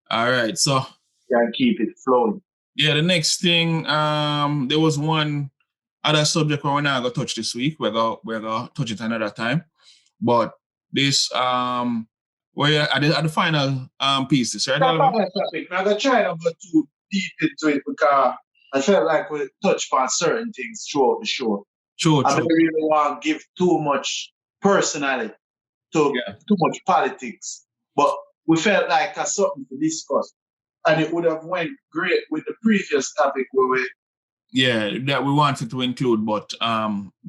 All right. So and keep it flowing. yeah, the next thing, there was one other subject we're not gonna touch this week. We're gonna touch it another time. But this we're at the final pieces, right, That's Oliver? not my topic. I'm gonna try not go too deep into it because I felt like we touched on certain things throughout the show. True, I don't true. really want to give too much personality to Yeah. too much politics, but we felt like a something to discuss, and it would have went great with the previous topic where Yeah, that we wanted to include, but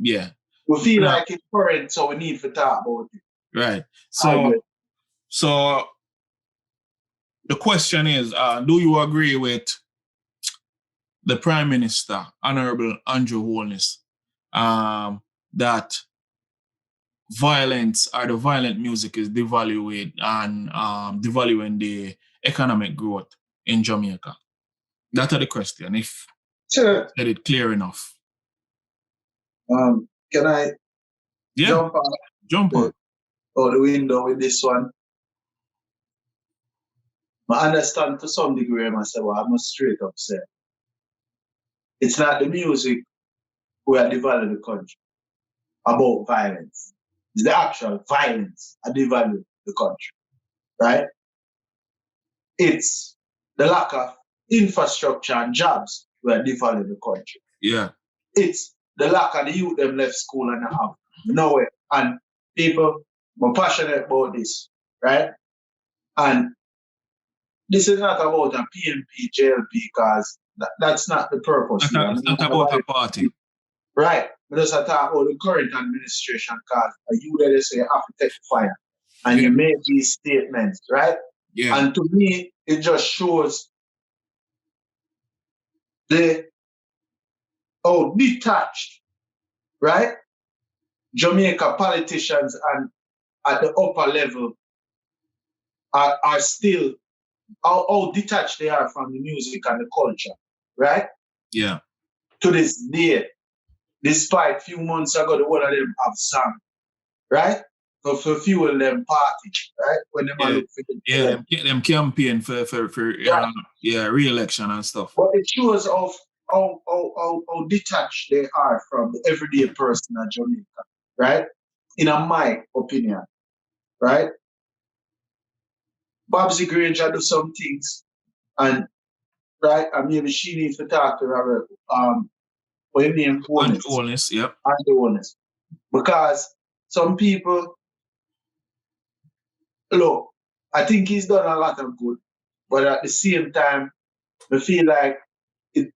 yeah. we feel No, like it's current, so we need to talk about it. right. I So agree. so the question is, do you agree with the Prime Minister, Honorable Andrew Holness, that violence or the violent music is devaluing and devaluing the economic growth in Jamaica? That's the question, if Sure. I said it clear enough. Can I Yeah, jump out jump on. the window with this one? I understand to some degree myself, but I'm straight up say it's not the music we are devaluing the country about violence. It's the actual violence that devalue the country, right? It's the lack of infrastructure and jobs we are devaluing the country. Yeah. It's the lack of the youth them left school and have nowhere. And people are passionate about this, right? And this is not about a PNP, JLP, because that's not the purpose It's here. not, I it's mean, not about a party. right. But just talk about the current administration, because you let us say you have to take the fire. And Yeah. you make these statements, right? Yeah. And to me, it just shows how detached, right? Jamaica politicians and at the upper level are still, how detached they are from the music and the culture, right? Yeah. To this day, despite a few months ago, the whole of them have sung, right? For fuel them party, right? When they Yeah. look for the Them campaign for right. re-election and stuff. But it shows of how detached they are from the everyday person in Jamaica, right? In my opinion, right? Babsy Granger do some things, and right, and maybe she needs to talk to her, what you name And honest, honest, yep. and honest, because some people look. I think he's done a lot of good, but at the same time, I feel like it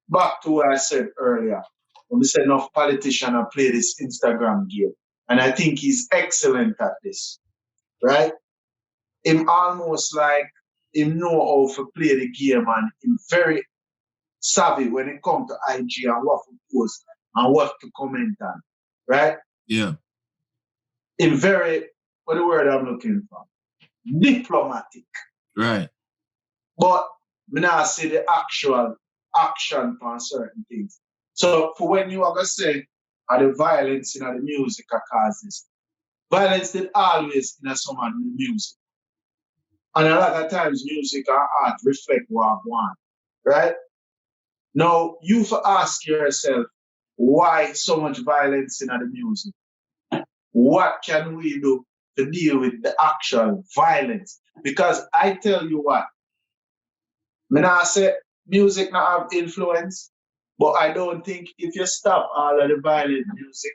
back to what I said earlier. When we said enough politicians have played this Instagram game. And I think he's excellent at this. Right? Him almost like him know how to play the game and him very savvy when it comes to IG and what to post and what to comment on. Right? Yeah. Him very, what the word I'm looking for? Diplomatic. Right. But me not see the actual action for certain things. So for when you are gonna say the violence in the music causes, violence did always in some of the music. And a lot of times music and art reflect what I want. Right? Now you for ask yourself why so much violence in the music? What can we do to deal with the actual violence? Because I tell you what, I say music not have influence, but I don't think if you stop all of the violent music,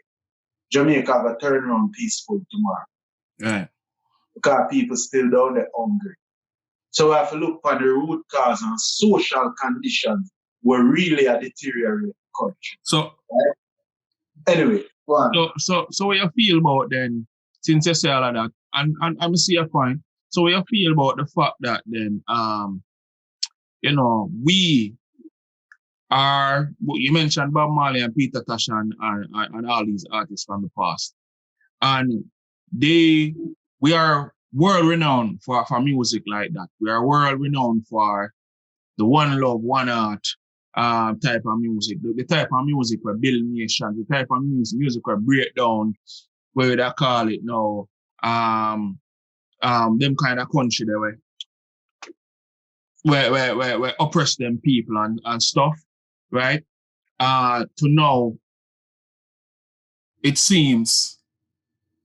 Jamaica will turn around peaceful tomorrow. Right. Because people still down there hungry. So we have to look for the root cause and social conditions were really a deteriorating country. So anyway, go on. So what you feel about then, since you say all of that, and I'm see your point. So what you feel about the fact that then we are, you mentioned Bob Marley and Peter Tosh and all these artists from the past. And we are world renowned for music like that. We are world renowned for the one love, one art type of music. The type of music where build nation, the type of music where break down, where they call it now, them kind of country they were. where oppress them people and stuff, right? To now, it seems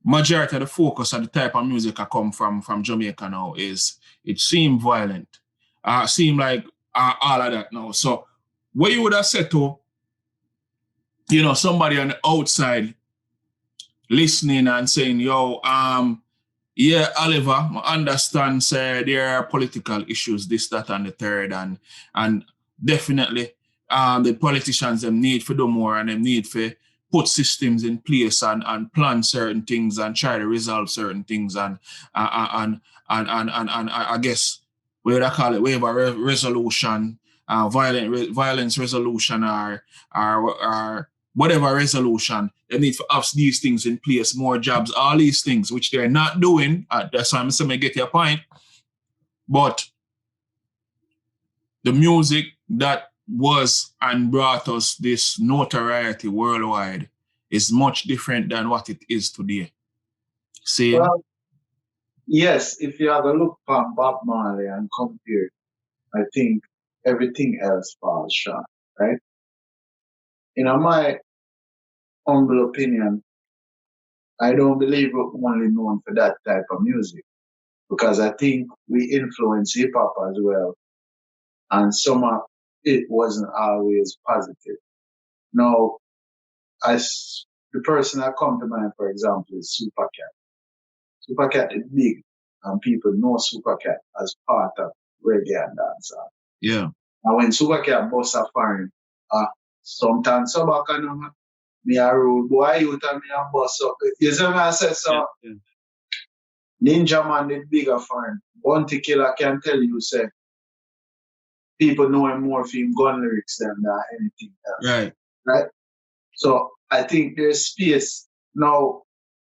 majority of the focus of the type of music I come from Jamaica now is it seem violent. Seem like all of that now. So what you would have said to, somebody on the outside listening and saying, yo, yeah, Oliver, I understand say there are political issues, this, that, and the third, and definitely the politicians them need to do more and them need to put systems in place and plan certain things and try to resolve certain things and I guess what would I call it, waiver resolution, violence resolution or whatever resolution, they need to have these things in place, more jobs, all these things, which they're not doing. That's why I'm saying I get your point. But the music that was and brought us this notoriety worldwide is much different than what it is today. See? Well, yes, if you have a look at Bob Marley and compare, I think everything else falls short, right? In my humble opinion, I don't believe we're only known for that type of music because I think we influence hip hop as well, and some of it wasn't always positive. Now, as the person that come to mind, for example, is Supercat. Supercat is big, and people know Supercat as part of reggae and dancehall. Yeah. And when Supercat bust a foreign, sometimes Sobaka me a rude boy, you tell me a bust up. You see what I say? So, Yeah. Ninja Man did bigger foreign. Bounty Killer can tell you, say, people know him more for him gun lyrics than anything else. Right? So, I think there's space. Now,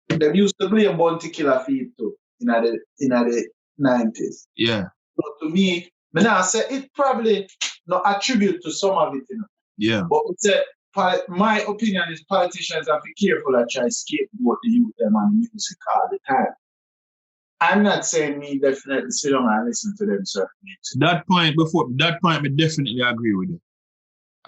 they used to blame Bounty Killer for it too in the 90s. Yeah. But to me, I say it probably no attribute to some of it, Yeah. But it's my opinion is politicians have to be careful that try to scapegoat the youth them on music all the time. I'm not saying me definitely sit down and listen to them certain music. That point, I definitely agree with you.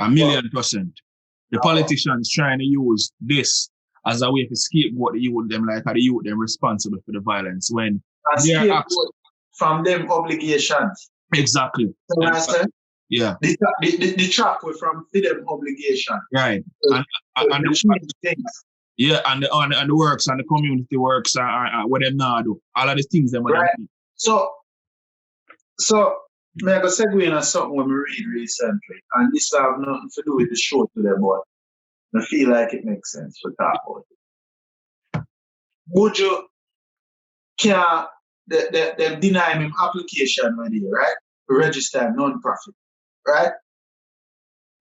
1,000,000%. The politicians trying to use this as a way to scapegoat the youth them, like the youth them responsible for the violence when scapegoat from them obligations. Exactly. You understand? Yeah. The track was from them obligation. Right. And yeah, and the works and the community works what them now do. All of the things them right. So may I go segue into something when we read recently, and this have nothing to do with the show today, but I feel like it makes sense to talk about it. Would you they deny him application money, right? To register a non-profit, right?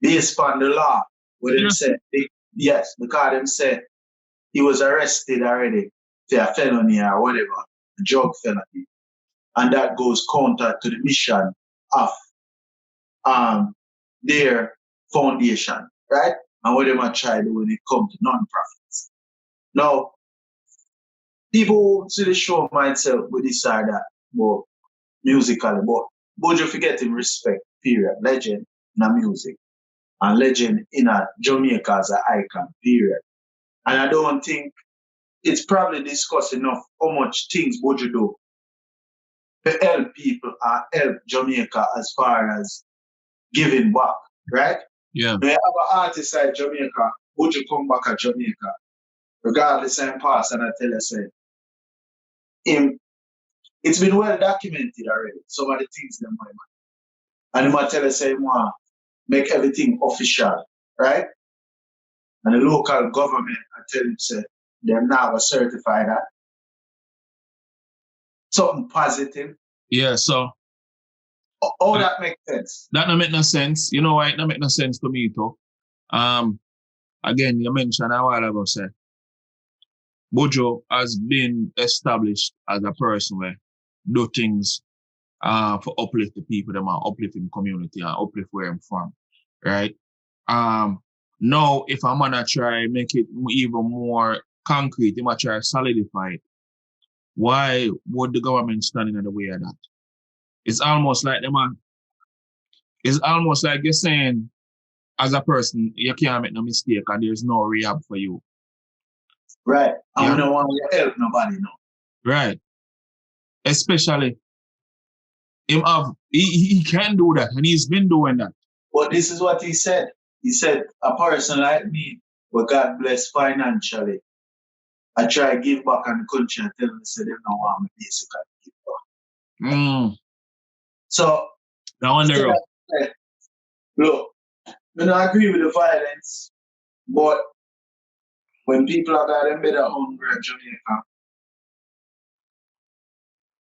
Based on the law, what them say, yes, because them say he was arrested already for a felony or whatever, a drug felony. And that goes counter to the mission of their foundation, right? And what they might try to do when it comes to non-profits. Now, people who see the show might say we decide that more musically, but you forget him respect, period. Legend in a music and legend in a Jamaica as an icon, period. And I don't think it's probably discussed enough how much things would you do to help people or help Jamaica as far as giving back, right? Yeah. We have an artist like Jamaica, would you come back at Jamaica? Regardless of past, and I tell you, say, it's been well documented already, some of the things them might. And he might tell you, say, make everything official, right? And the local government, I tell him, say, they're now going to certify that. Something positive. Yeah, so. Oh, that makes sense. That don't make no sense. You know why it don't make no sense to me, too? Again, you mentioned a while ago, say, Bojo has been established as a person where do things for uplift the people, them and uplift the community and uplift where I'm from, right? Now, if I'm gonna try make it even more concrete, I'm gonna try solidify it. Why would the government stand in the way of that? It's almost like them it's almost like you're saying, as a person, you can't make no mistake and there's no rehab for you. Right. And Yeah. we don't want to help nobody, no. Right. Especially he can do that and he's been doing that. But this is what he said. He said, a person like me, where God bless financially, I try to give back on the country and tell them, say, they don't want me basically give back. So, I wonder. Look, I don't agree with the violence, but when people are got them better hungry in Jamaica,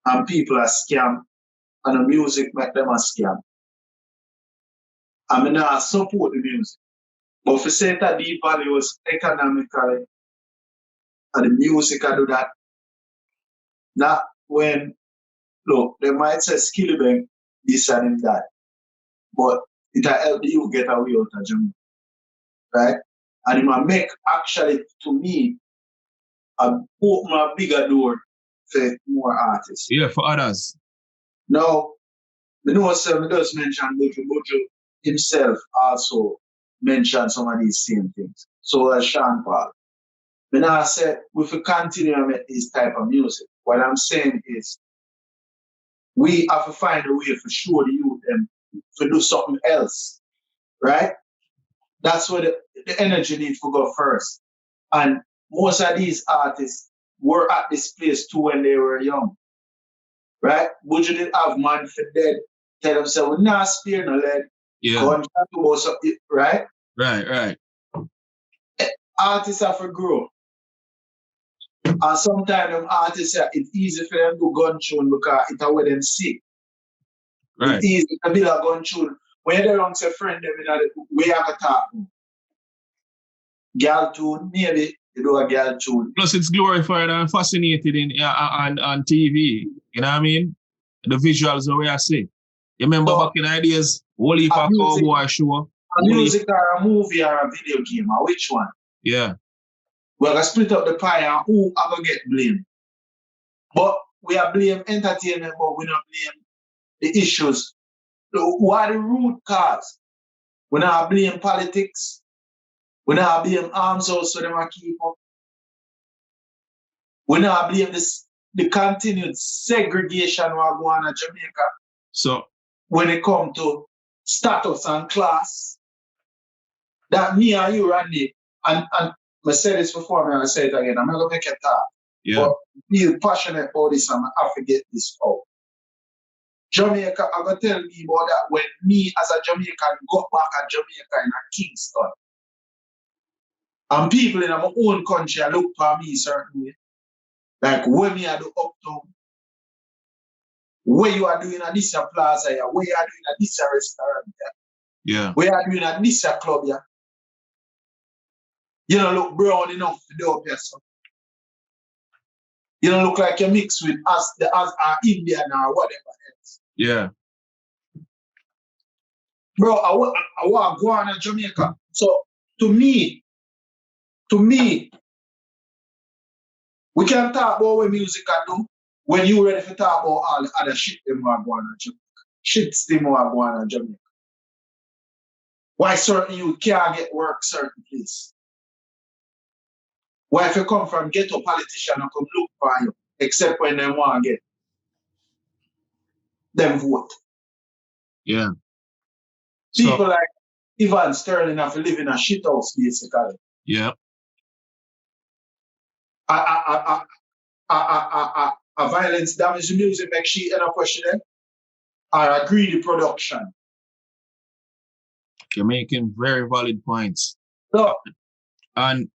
and people are scam, and the music make them a scam, I mean, I support the music. But if you say that devalues economically, and the music I do that, not when, look, they might say skill them, this and that, but it'll help you get away out of Jamaica, right? And it might make, actually, to me, open a bigger door for more artists. Yeah, for others. Now, I know Sam does mention Buju himself also mentioned some of these same things. So as Sean Paul. When I said if we continue to make this type of music, what I'm saying is we have to find a way to show the youth them to do something else. Right? That's where the energy needs to go first. And most of these artists were at this place too when they were young. Right? Buju didn't have man for dead. Tell themselves, we're not spare no lead. Yeah. Right? Right. Artists have to grow. And sometimes them artists say it's easy for them to gun tune because it's how them see. Right. It's easy to build a gun tune. When you're around your friend, them in the way I can talk. Girl tune, maybe you do a girl tune. Plus, it's glorified and fascinated on TV. You know what I mean? The visuals, the way I say. You remember back in the days, whole heap of cowboy show. A music or a movie or a video game, or which one? Yeah. We're going to split up the pie and who are going to get blamed. But we are blame entertainment, but we don't blame the issues. What are the root cause? We don't blame politics. We don't blame arms also them are keep up. We don't blame the continued segregation we are going on in Jamaica. So when it comes to status and class, that me and you, Randy, and I said this before and I say it again, I'm not going to make it talk. Yeah. But feel passionate about this and I have to get this out. Jamaica, I'm going to tell me about that when me as a Jamaican got back at Jamaica in a Kingston. And people in my own country look for me certainly. Like when me I do uptown, what you are doing at this plaza here, what you are doing at this restaurant here. Yeah. What you are doing at this club here. You don't look brown enough to do up here, son. You don't look like you're mixed with us, Indian or whatever else. Yeah. Bro, I want to go on to Jamaica. So to me, we can talk about what music can do when you ready to talk about all the other shit them are going on Jamaica. Shits them are going on Jamaica. Why certain you can't get work certain place? Why if you come from ghetto politician and come look for you, except when they want to get them vote. Yeah. People like Ivan Sterling have to live in a shit house basically. Yeah. A violence damage the music make she end up questioning or a greedy production. You're making very valid points. So, and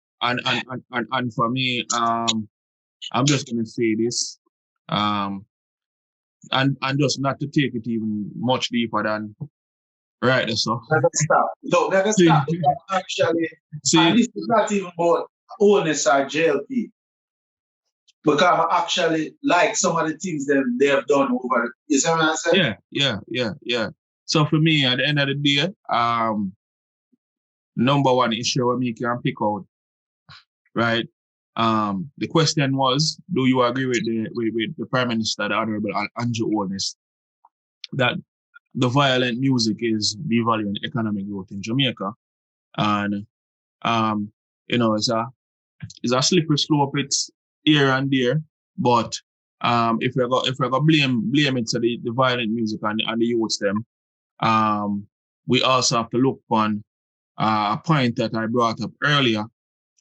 for me, I'm just gonna say this, and just not to take it even much deeper than right. So never stop. No, never stop. Actually, and this is not even about onus or JLP. Because I actually like some of the things that they have done over. You see what I'm saying? Yeah. So for me, at the end of the day, number one issue what me can pick out, right? The question was, do you agree with the Prime Minister, the Honorable Andrew Holness, that the violent music is devaluing economic growth in Jamaica. And it's a slippery slope. It's here and there. But if we're gonna blame it to the violent music and the youths them, we also have to look on a point that I brought up earlier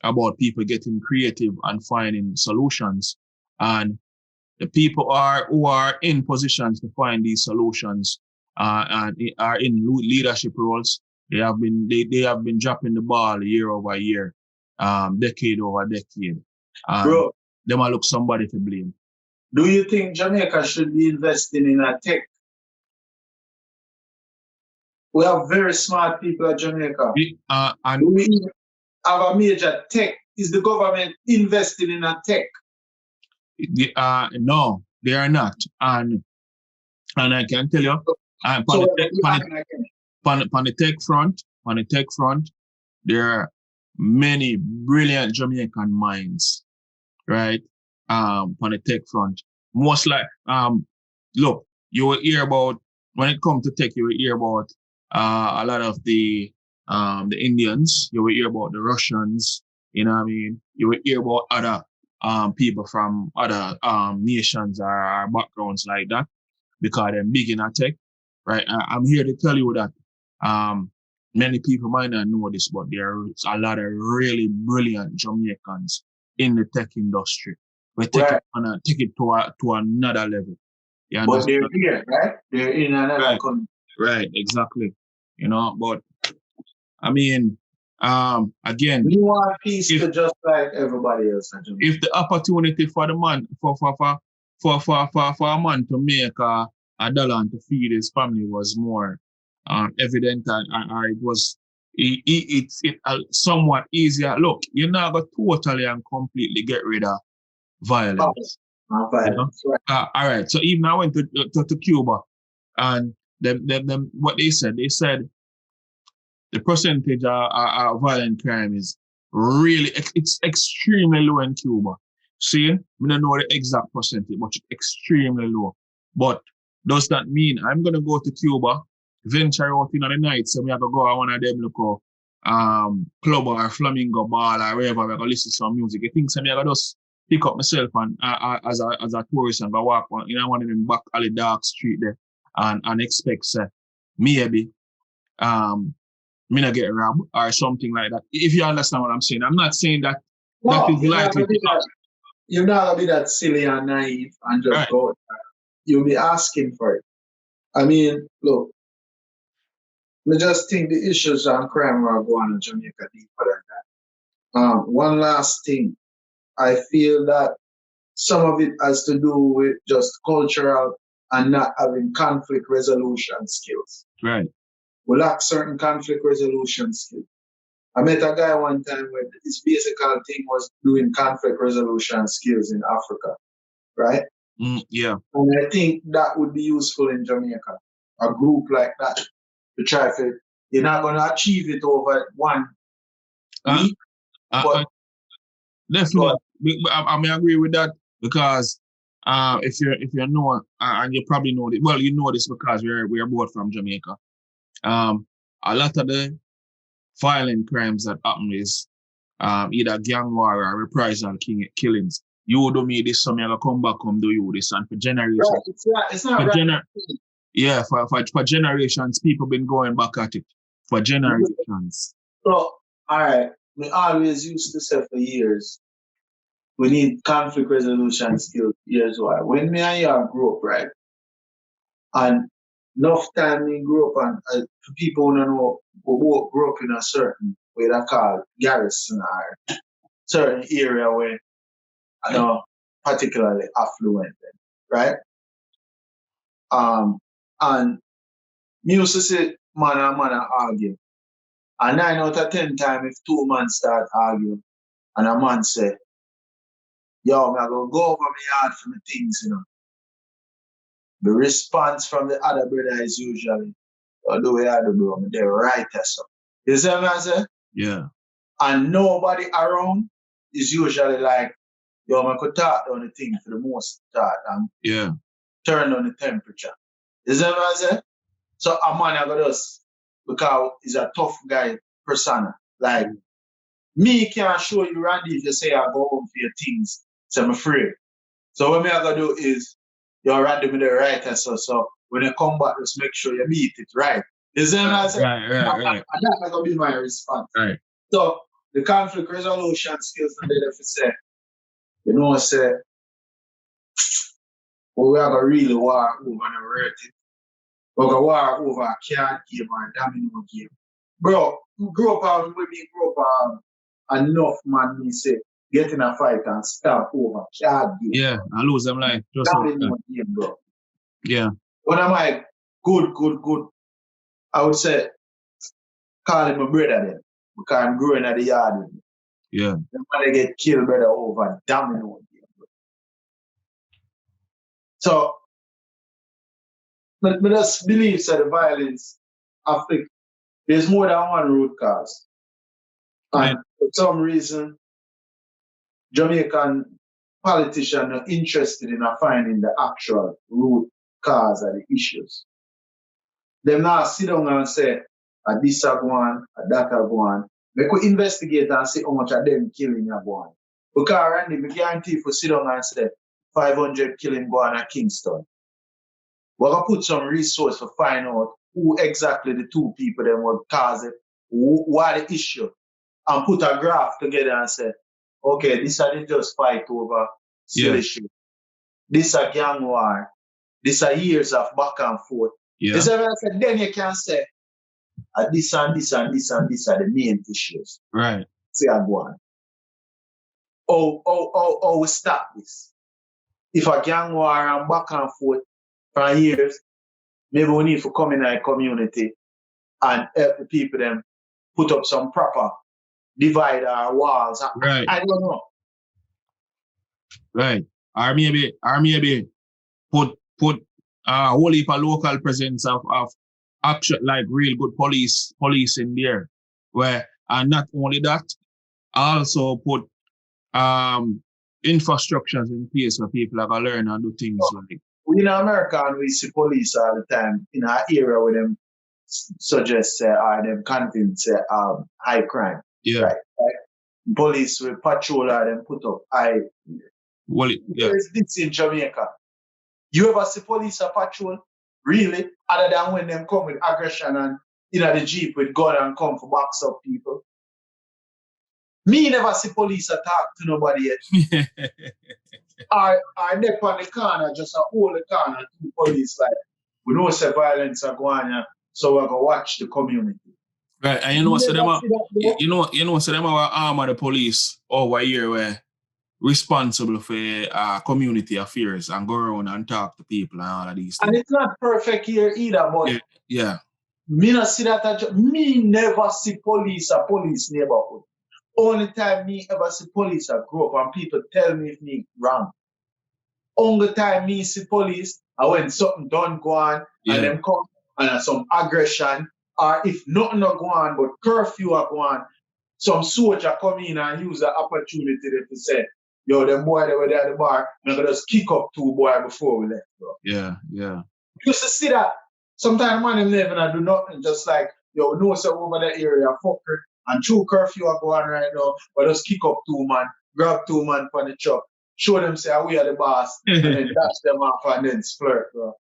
about people getting creative and finding solutions. And the people who are in positions to find these solutions and are in leadership roles. They have been dropping the ball year over year, decade over decade. Bro, They might look somebody to blame. do you think Jamaica should be investing in a tech? We have very smart people at Jamaica. Do we have a major tech? Is the government investing in a tech? No, they are not. And I can tell you, on the tech front, there are many brilliant Jamaican minds, right? On the tech front. Most like, look, you will hear about, when it comes to tech, you will hear about a lot of the Indians, you will hear about the Russians, you know what I mean? You will hear about other people from other nations or backgrounds like that, because they're big in our tech, right? I'm here to tell you that many people might not know this, but there is a lot of really brilliant Jamaicans in the tech industry. We take it to another level. Yeah, but they're here, right? They're in another country. Right, exactly. But I mean, again, we want peace to just like everybody else. If the opportunity for the man for a man to make a dollar and to feed his family was more evident, and it was it's somewhat easier. Look, you're not going to totally and completely get rid of violence. Violence, right. All right. So even I went to Cuba, and them what they said the percentage of violent crime is really, it's extremely low in Cuba. See, we don't know the exact percentage, but it's extremely low. But does that mean I'm gonna go to Cuba, venture out in the night, so we have to go to one of them local club or flamingo ball or wherever we go listen to some music? You think I'm gonna just pick up myself and as a tourist and go walk one of them back alley dark street there and expect maybe me not get robbed or something like that. If you understand what I'm saying, I'm not saying that that is likely to happen. You're not gonna be that silly and naive and just go. You'll be asking for it. I mean, look, I just think the issues on crime are going in Jamaica deeper than that. One last thing, I feel that some of it has to do with just cultural and not having conflict resolution skills. Right. We lack certain conflict resolution skills. I met a guy one time where his basic thing was doing conflict resolution skills in Africa, right? Yeah. And I think that would be useful in Jamaica. A group like that to try to, you're not going to achieve it over one week. Definitely. I mean, I agree with that because if you know, and you probably know this, well, you know this because we're both from Jamaica. A lot of the violent crimes that happen is either gang war or reprisal killings. You do me this, so I'm gonna come back, come do you this, and for generations. Right. It's not right. Yeah, for generations, people been going back at it for generations. So, all right, we always used to say for years, we need conflict resolution skills. Here's why. When me and you grew up, right, and enough time we grew up, and for people who don't know, we grew up in a certain way that called garrison or certain area where I know particularly affluent, right? And me used to say man and man argue. And 9 out of 10 times if two men start arguing and a man say, yo, I'm gonna go over my yard for my things, The response from the other brother is usually, oh, do what I do, bro. They're right or so. You see what I say? Yeah. And nobody around is usually like, yo, I could talk down the thing for the most part and turn on the temperature. You see what I say? So a man I got us because he's a tough guy persona. Like me can't show you Randy if you say I go home for your things. So I'm afraid. So what me I gotta do is you're Randy with the right answer. So when you come back, just make sure you beat it right. You see what I'm saying? Right. And that's gonna be my response. Right. So the conflict resolution skills and then if you say, you know, say, well, we are gonna really war over the rate. We're gonna war over a card game or a domino game. Bro, grow up when me grow up enough man me say get in a fight and stop over card game. Yeah, I lose them like just Domino game, bro. Yeah. When I'm like, good. I would say call him a brother then. Because I'm growing at the yard with him. Yeah. Then when they get killed, brother, over domino game, bro. So but just believe that the violence affect there's more than one root cause. And for some reason, Jamaican politicians are interested in finding the actual root cause of the issues. They now sit down and say, a this a go on, a that a go on. They could investigate and see how much of them killing are going. Because Randy, we guarantee for sit down and say 500 killing go on at Kingston. We're going to put some resource to find out who exactly the two people that would cause it, why the issue, and put a graph together and say, okay, this are just fight over silly shit. This a gang war. This are years of back and forth. Yeah. Then you can say, this and this and this and this are the main issues. Right. See, I go on. Oh, we stop this. If a gang war and back and forth for years, maybe we need to come in our community and help the people them put up some proper divide our walls. Right. I don't know. Right. Or maybe put a whole heap of local presence of action, like real good police in there. And not only that, also put infrastructures in place where people are gonna learn and do things like. We in America and we see police all the time in our area where them suggest or them convince high crime. Yeah. Right. Police will patrol or them put up high. Well, yeah. There's this in Jamaica. You ever see police a patrol? Really? Other than when them come with aggression and the Jeep with gun and come for box up people. Me never see police attack to nobody yet. I nip on the corner, just a hold the corner to police like we know say violence are going on, so we're gonna watch the community. Right, and so them are arm of the police over here where responsible for community affairs and go around and talk to people and all of these things. And it's not perfect here either, but yeah. Me not see that. Me never see police a police neighborhood. Only time me ever see police I grow up and people tell me if me wrong. Only time me see police I when something done go on and them come and some aggression or if nothing not go on but curfew are go on, some soldier come in and use the opportunity to say, yo, them boy they were there at the bar, I'm gonna just kick up two boy before we left, bro. Yeah. You used to see that. Sometimes man them never do nothing, just like, yo, we know so over that area fucker and true curfew are going right now, but just kick up two man, grab two man from the truck, show them say we are the boss, and then dash them off and then flirt, bro.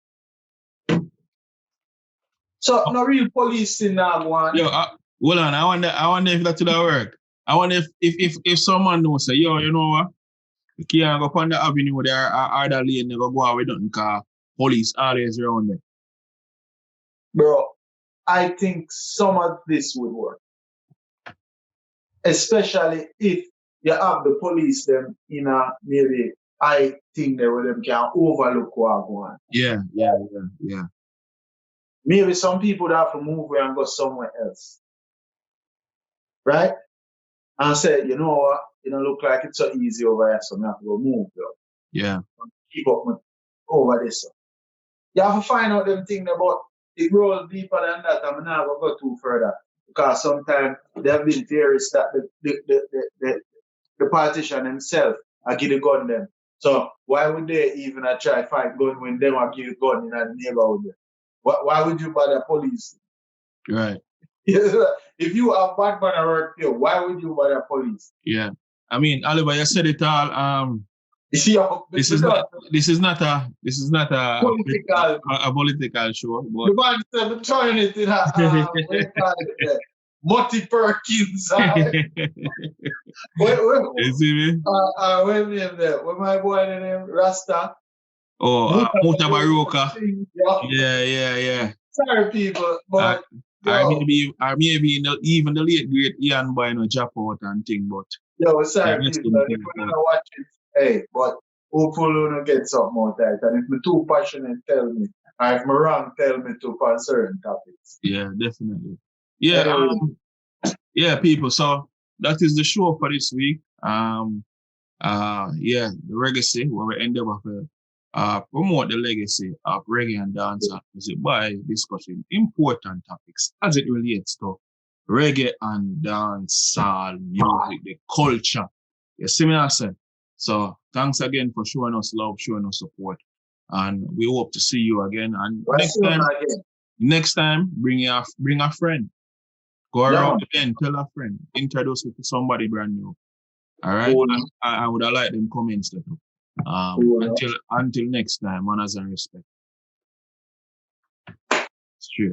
So no real police in now one. Yo, hold on, I wonder if that would work. I wonder if someone knows say, yo, you know what? You can't go on the avenue there or the lane never go out with nothing because police always around there. Bro, I think some of this would work. Especially if you have the police them in a maybe I think they will them can overlook what go on. Yeah. Maybe some people have to move and go somewhere else. Right? And say, you know what, it don't look like it's so easy over here, so I have to go move, bro. Yeah. Keep up over this. You have to find out them things about it rolls deeper than that. I'm not going to go too further. Because sometimes there have been theories that the politician himself are give the gun them. So why would they even try fight gun when them are give gun in the neighborhood? Why would you bother police? Right. If you are bad man around here, why would you bother police? Yeah. I mean, Oliver, you said it all. Yeah, This is not political. a political show, The but man said, I'm trying it in a, what do you call it there? Mutty Perkins. you see me? Wait a minute there. What my boy name? Rasta. Oh, Mutabaruka. Yeah. Yeah. Sorry, people, but Or yo, maybe even the late great Ian Boy no drop out and thing, but yeah, sorry, rest people. in If peace. you But don't watch it, hey, but hopefully you don't get something out that. And if me too passionate, tell me. And if me wrong, tell me to on certain topics. yeah, definitely. Yeah, Anyway, yeah, people. So that is the show for this week. Yeah, the Reggaecy, where we endeavor to promote the legacy of reggae and dancehall music by discussing important topics as it relates to reggae and dancehall music, the culture. You see me, I said. So thanks again for showing us love, showing us support, and we hope to see you again. And what's going on again? next time, bring a friend. Go Yeah, around man. again, tell a friend, introduce it to somebody brand new. All right. Cool. I would have liked them comments too. Cool. Until next time, manners and respect. Straight.